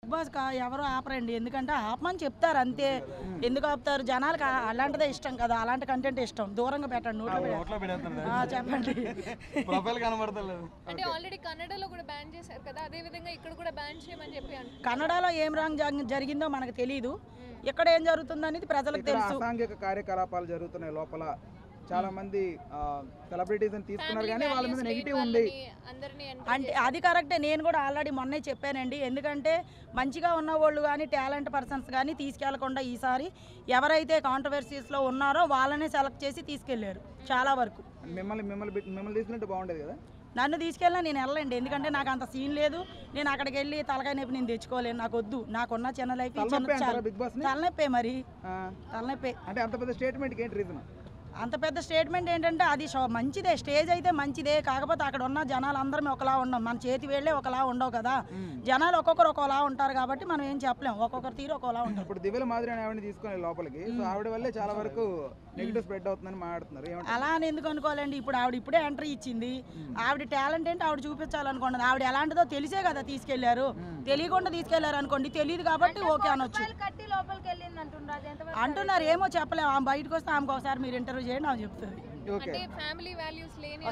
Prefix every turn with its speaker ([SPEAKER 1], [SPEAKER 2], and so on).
[SPEAKER 1] Big boss ఎవరు ఆపరండి, ఎందుకంటే ఆపమని చెప్తారు అంతే. ఎందుకు ఆపుతారు? జనాలకు అలాంటిదే ఇష్టం కదా, అలాంటి కంటెంట్ ఇష్టం. దూరంగా పెట్టండి, చెప్పండి.
[SPEAKER 2] అంటే ఆల్రెడీ కన్నడలో కూడా బ్యాన్ చేశారు కదా, అదే విధంగా ఇక్కడ కూడా బ్యాన్ చేయమని చెప్పి
[SPEAKER 1] కన్నడలో ఏం రాంగ్ జరిగిందో మనకు తెలియదు, ఇక్కడ ఏం జరుగుతుంది అనేది ప్రజలకు తెలుసు.
[SPEAKER 3] అసాంఘిక కార్యకలాపాలు జరుగుతున్నాయి లోపల. చాలా మంది సెలబ్రిటీస్ తీసుకున్నారు కానీ వాళ్ళ మీద నెగిటివ్ ఉంది.
[SPEAKER 1] అంటే అది కరెక్టే, నేను కూడా ఆల్రెడీ మొన్నే చెప్పానండి. ఎందుకంటే మంచిగా ఉన్న వాళ్ళు కానీ టాలెంట్ పర్సన్స్ కానీ తీసుకెళ్లకుండా ఈసారి ఎవరైతే కాంట్రవర్సీస్లో ఉన్నారో వాళ్ళనే సెలెక్ట్ చేసి తీసుకెళ్లారు చాలా వరకు.
[SPEAKER 3] మిమ్మల్ని తీసుకున్నట్టు బాగుండేది కదా.
[SPEAKER 1] నన్ను తీసుకెళ్ళినా నేను వెళ్ళండి, ఎందుకంటే నాకు అంత సీన్ లేదు. నేను అక్కడికి వెళ్ళి తలకాయ నొప్పి నేను తెచ్చుకోలేను, నాకు వద్దు. నాకున్న చిన్న లైఫ్ తలనొప్పే, మరి తలనొప్పే.
[SPEAKER 3] అంటే అంత పెద్ద స్టేట్మెంట్కి ఏంటి రీజన్?
[SPEAKER 1] అంత పెద్ద స్టేట్మెంట్ ఏంటంటే అది మంచిదే, స్టేజ్ అయితే మంచిదే. కాకపోతే అక్కడ ఉన్న జనాలు అందరం ఒకలా ఉండం, మన చేతి వేళ్ళే ఒకలా ఉండవు కదా. జనాలు ఒక్కొక్కరు ఒకలా ఉంటారు కాబట్టి మనం ఏం చెప్పలేము, ఒక్కొక్కరు తీరు ఒకలా ఉంటారు.
[SPEAKER 3] ఇప్పుడు దివ్యల మాదిరి ఆవిడని తీసుకొని లోపలికి, సో ఆవిడ వల్లే చాలా వరకు నెగిటివ్ స్ప్రెడ్ అవుతుందని మాట్లాడుతున్నారు.
[SPEAKER 1] అలా అని ఎందుకు అనుకోవాలండి? ఇప్పుడు ఆవిడ ఇప్పుడే ఎంట్రీ ఇచ్చింది, ఆవిడ టాలెంట్ ఏంటి ఆవిడ చూపించాలనుకోండి. ఆవిడ ఎలాంటిదో తెలిసే కదా తీసుకెళ్లారు, తెలియకుండా తీసుకెళ్లారు అనుకోండి, తెలియదు కాబట్టి ఓకే అనొచ్చు అంటున్నారు. ఏమో చెప్పలేము, ఆమె బయటకు వస్తే ఆమెకు ఒకసారి మీరు ఇంటర్వ్యూ చేయండి, ఆమె చెప్తుంది.
[SPEAKER 2] అంటే ఫ్యామిలీ వాల్యూస్ లేని